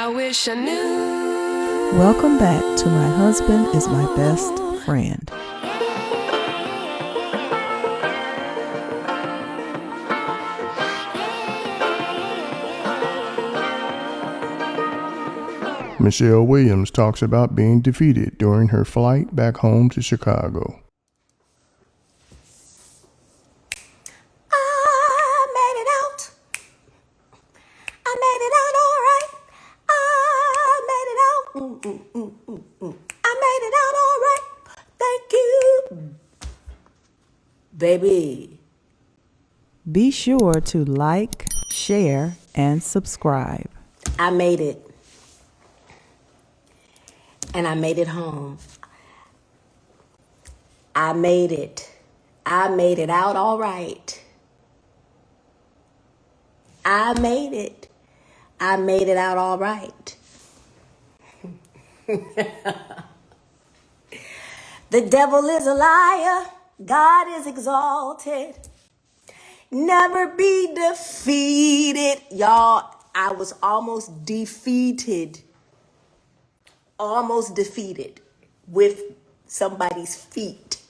I wish I knew. Welcome back to My Husband is My Best Friend. Michelle Williams talks about being defeated during her flight back home to Chicago. I made it out. I made it out all right. I made it out. I made it out all right. Thank you, baby. Be sure to like, share, and subscribe. I made it. And I made it home. I made it. I made it out all right. I made it. I made it out all right. The devil is a liar. God is exalted. Never be defeated. Y'all, I was almost defeated. Almost defeated with somebody's feet.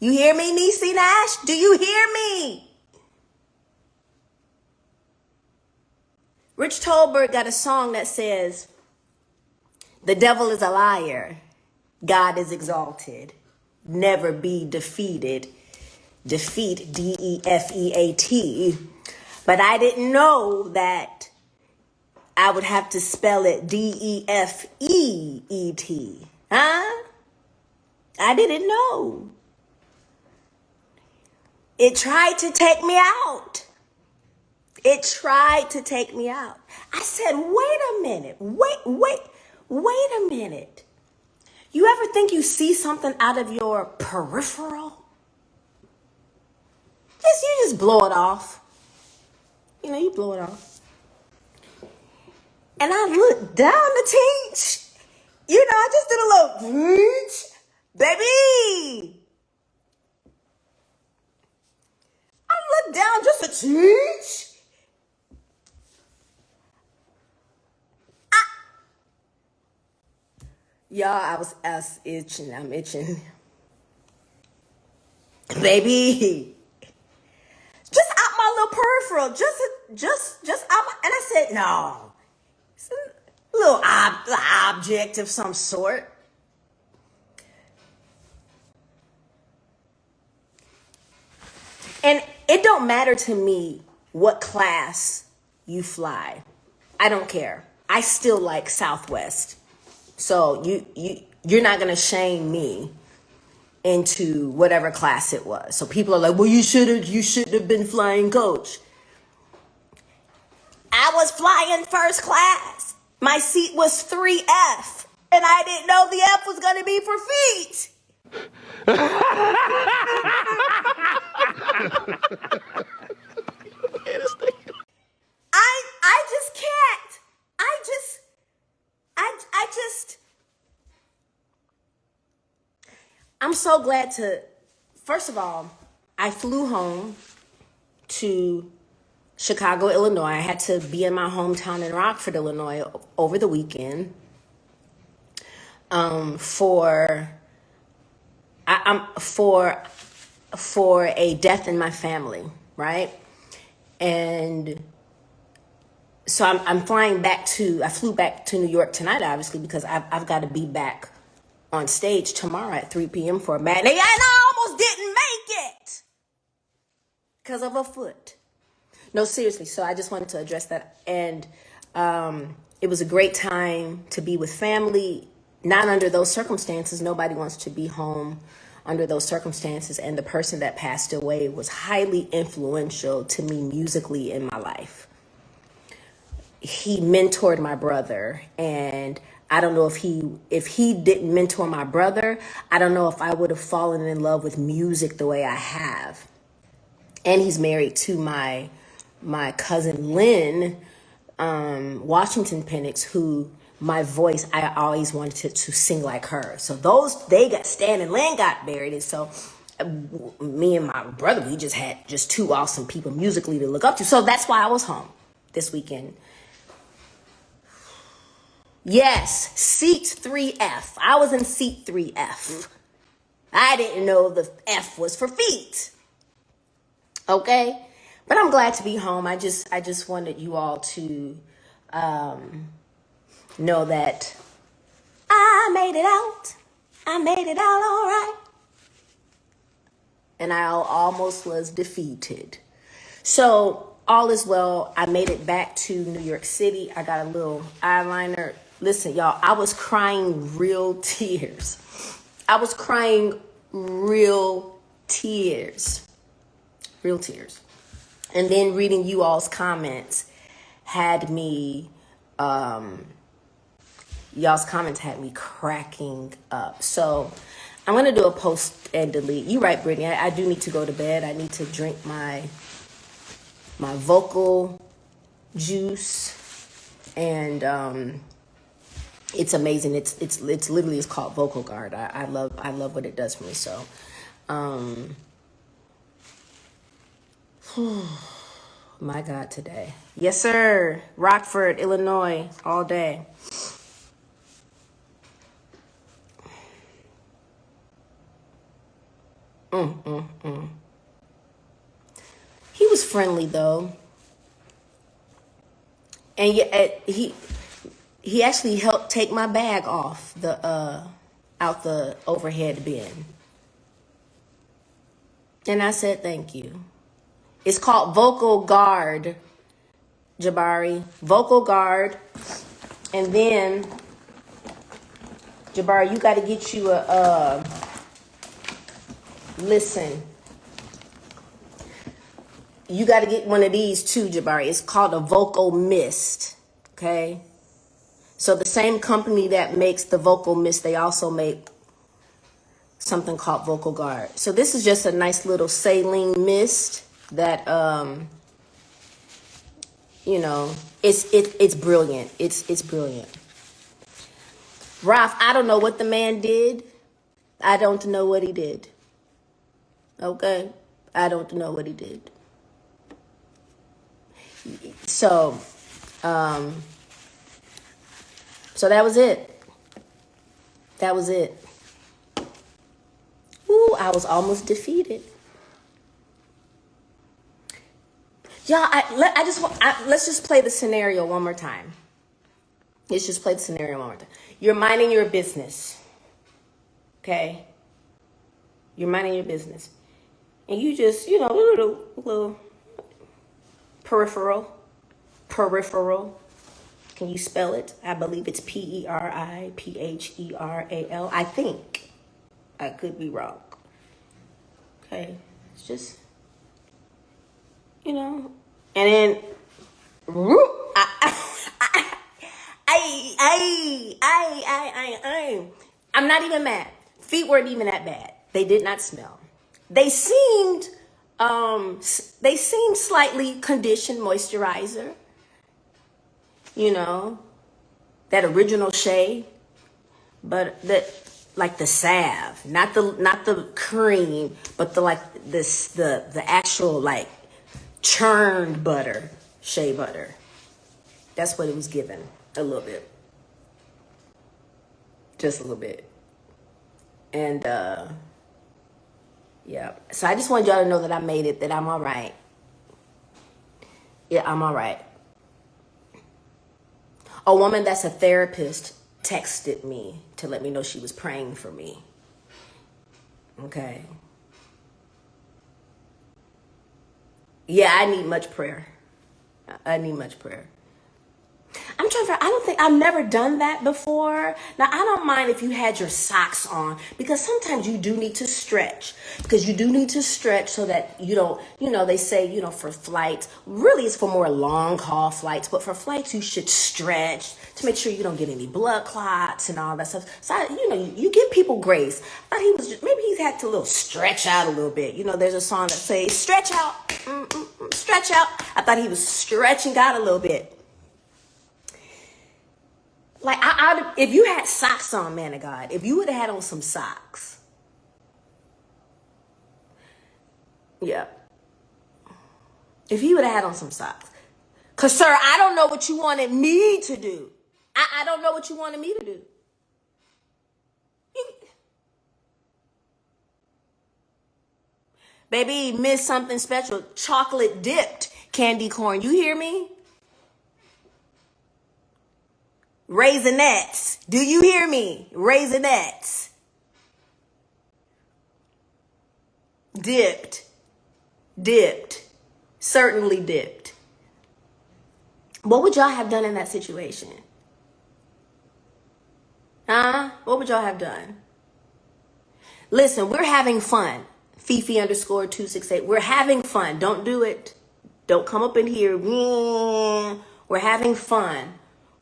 You hear me, Niecy Nash? Do you hear me? Rich Tolbert got a song that says, the devil is a liar. God is exalted. Never be defeated. Defeat, D-E-F-E-A-T. But I didn't know that I would have to spell it D-E-F-E-E-T. Huh? I didn't know. It tried to take me out. It tried to take me out. I said, wait a minute. Wait a minute. You ever think you see something out of your peripheral? You just blow it off. You know, you blow it off. And I looked down the teach. You know, I just did a little teach. Baby. I looked down just a teach. Y'all, I was itching. I'm itching. Baby. Just out my little peripheral. Just out my, and I said, no. It's a little object of some sort. And it don't matter to me what class you fly. I don't care. I still like Southwest. So you're not gonna shame me into whatever class it was. So people are like, well, you shouldn't have been flying coach. I was flying first class. My seat was 3F. And I didn't know the F was going to be for feet. I just can't. I'm so glad to, first of all, I flew home to Chicago, Illinois. I had to be in my hometown in Rockford, Illinois over the weekend for a death in my family, right? And so I flew back to New York tonight, obviously, because I've got to be back on stage tomorrow at 3 p.m. for a matinee, and I almost didn't make it because of a foot. No, seriously. So I just wanted to address that. And it was a great time to be with family, not under those circumstances. Nobody wants to be home under those circumstances. And the person that passed away was highly influential to me musically in my life. He mentored my brother, and I don't know if he didn't mentor my brother, I don't know if I would have fallen in love with music the way I have. And he's married to my cousin Lynn Washington Penix, who my voice, I always wanted to sing like her. So Stan and Lynn got married. And so me and my brother, we just had just two awesome people musically to look up to. So that's why I was home this weekend. Yes, seat 3F. I was in seat 3F. I didn't know the F was for feet. Okay? But I'm glad to be home. I just wanted you all to know that I made it out. I made it out all right. And I almost was defeated. So all is well. I made it back to New York City. I got a little eyeliner. Listen, y'all, I was crying real tears. I was crying real tears. Real tears. And then reading you all's comments had me, y'all's comments had me cracking up. So I'm going to do a post and delete. You're right, Brittany. I do need to go to bed. I need to drink my vocal juice. And it's amazing. It's literally, it's called Vocal Guard. I love what it does for me. So, my God, today. Yes, sir. Rockford, Illinois, all day. He was friendly though. And he actually helped take my bag off out the overhead bin. And I said thank you. It's called Vocal Guard, Jabari. Vocal Guard. And then, Jabari, you got to get you listen. You got to get one of these too, Jabari. It's called a Vocal Mist. Okay? So the same company that makes the Vocal Mist, they also make something called Vocal Guard. So this is just a nice little saline mist that it's brilliant. It's brilliant. Ralph, I don't know what the man did. I don't know what he did. Okay? I don't know what he did. So that was it. That was it. Ooh, I was almost defeated. Y'all, let's just play the scenario one more time. Let's just play the scenario one more time. You're minding your business. Okay? You're minding your business. And you just, little peripheral. Can you spell it? I believe it's Peripheral. I think. I could be wrong. Okay? It's just, and then, I'm not even mad. Feet weren't even that bad. They did not smell. They seemed slightly conditioned moisturizer. That original shade, but like the salve, not the cream, but the actual like churned butter, shea butter. That's what it was given, a little bit, just a little bit, and yeah. So I just wanted y'all to know that I made it, that I'm all right. Yeah, I'm all right. A woman that's a therapist texted me to let me know she was praying for me. Okay. Yeah, I need much prayer. I need much prayer. I'm trying to, I don't think, I've never done that before. Now, I don't mind if you had your socks on, because sometimes you do need to stretch. Because you do need to stretch so that you don't, they say, for flights, really it's for more long haul flights, but for flights you should stretch to make sure you don't get any blood clots and all that stuff. So, you give people grace. I thought he was maybe he's had to stretch out a little bit. There's a song that says, stretch out, stretch out. I thought he was stretching out a little bit. Like, if you had socks on, man of God, if you would have had on some socks. Yeah. If you would have had on some socks. Because, sir, I don't know what you wanted me to do. I don't know what you wanted me to do. Baby, miss something special. Chocolate dipped candy corn. You hear me? Raisinets. Do you hear me? Raisinets. Dipped. Dipped. Certainly dipped. What would y'all have done in that situation? Huh? What would y'all have done? Listen, we're having fun. Fifi_268. We're having fun. Don't do it. Don't come up in here. We're having fun.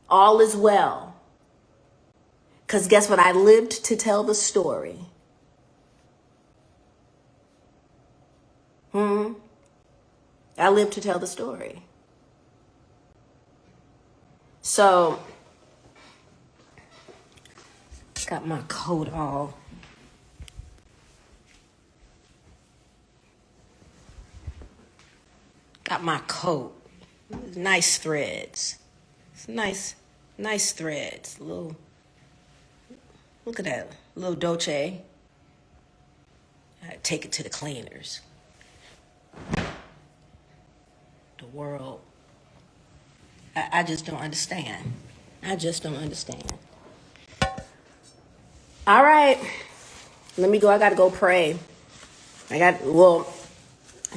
All is well. Because guess what? I lived to tell the story. I lived to tell the story. So, got my coat all. Got my coat. Nice threads. It's nice threads. Look at that. Little Dolce. I take it to the cleaners. The world. I just don't understand. I just don't understand. All right. Let me go. I got to go pray.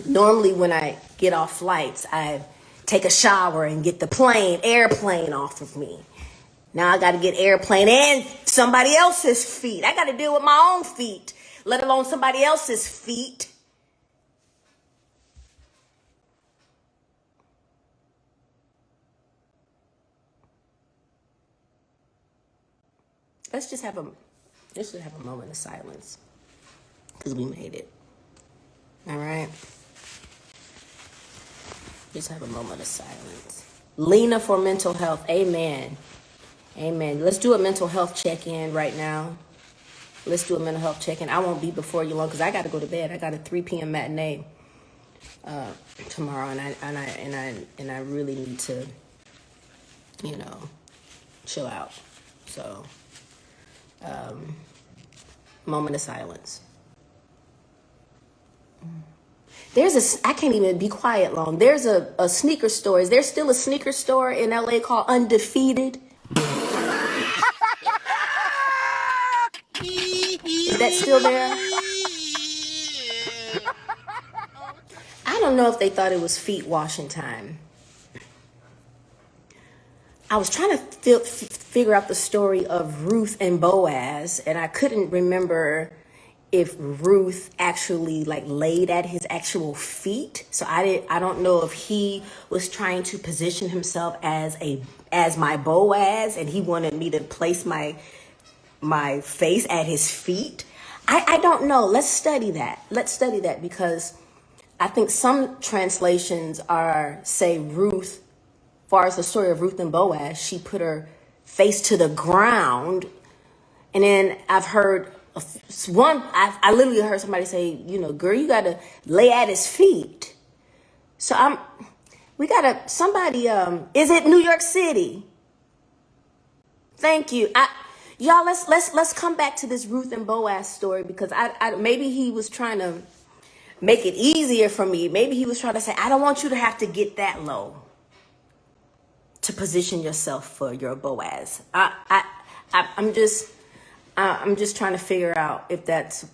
Normally when I get off flights, I take a shower and get the airplane off of me. Now I got to get airplane and somebody else's feet. I got to deal with my own feet, let alone somebody else's feet. Let's just have a moment of silence because we made it. All right. Just have a moment of silence. Lena for mental health. Amen. Amen. Let's do a mental health check-in right now. Let's do a mental health check-in. I won't be before you long because I got to go to bed. I got a 3 p.m. matinee tomorrow, and I really need to, chill out. So, moment of silence. I can't even be quiet long. There's a sneaker store. Is there still a sneaker store in LA called Undefeated? Is that still there? I don't know if they thought it was feet washing time. I was trying to figure out the story of Ruth and Boaz, and I couldn't remember if Ruth actually laid at his actual feet. So I don't know if he was trying to position himself as my Boaz and he wanted me to place my face at his feet. I don't know. Let's study that because I think some translations say Ruth, as far as the story of Ruth and Boaz, she put her face to the ground. And then I've heard I literally heard somebody say, girl, you got to lay at his feet. So is it New York City? Thank you. Y'all, let's come back to this Ruth and Boaz story because maybe he was trying to make it easier for me. Maybe he was trying to say, I don't want you to have to get that low to position yourself for your Boaz. I'm just trying to figure out if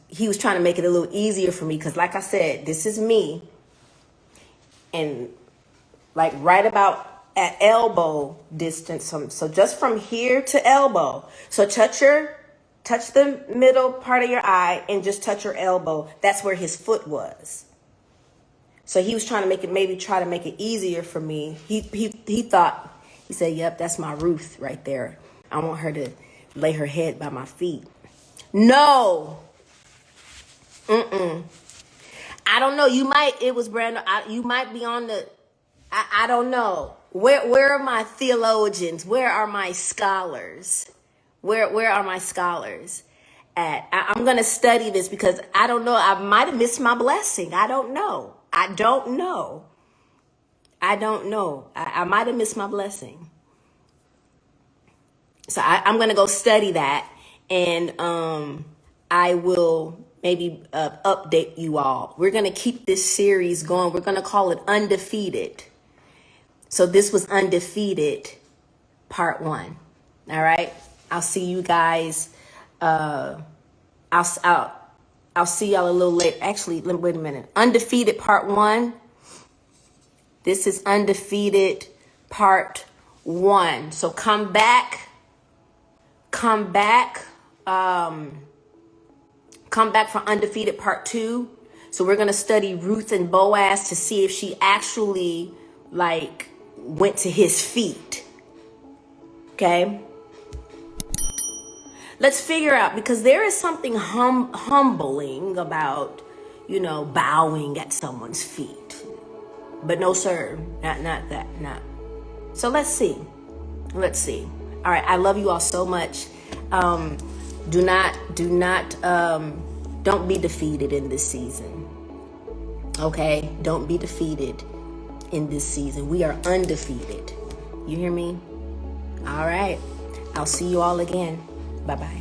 he was trying to make it a little easier for me. Cause like I said, this is me. And right about at elbow distance. So just from here to elbow. So touch the middle part of your eye and just touch your elbow. That's where his foot was. So he was trying to make it easier for me. He said, yep, that's my Ruth right there. I want her to lay her head by my feet. No. I don't know. It was Brandon. You might be on I don't know. Where are my theologians? Where are my scholars? Where are my scholars at? I'm going to study this because I don't know. I might have missed my blessing. I don't know. I might have missed my blessing. So I'm going to go study that, and I will maybe update you all. We're going to keep this series going. We're going to call it Undefeated. So this was Undefeated Part 1. All right. I'll see you guys. I'll see y'all a little later. Actually, wait a minute. Undefeated Part 1. This is Undefeated Part 1. So come back for Undefeated Part 2. So we're going to study Ruth and Boaz to see if she actually went to his feet. Okay. Let's figure out, because there is something humbling about, bowing at someone's feet. But no, sir, not that, not. So let's see. All right, I love you all so much. Don't be defeated in this season. Okay? Don't be defeated in this season. We are undefeated. You hear me? All right. I'll see you all again. Bye-bye.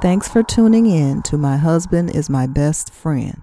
Thanks for tuning in to My Husband is My Best Friend.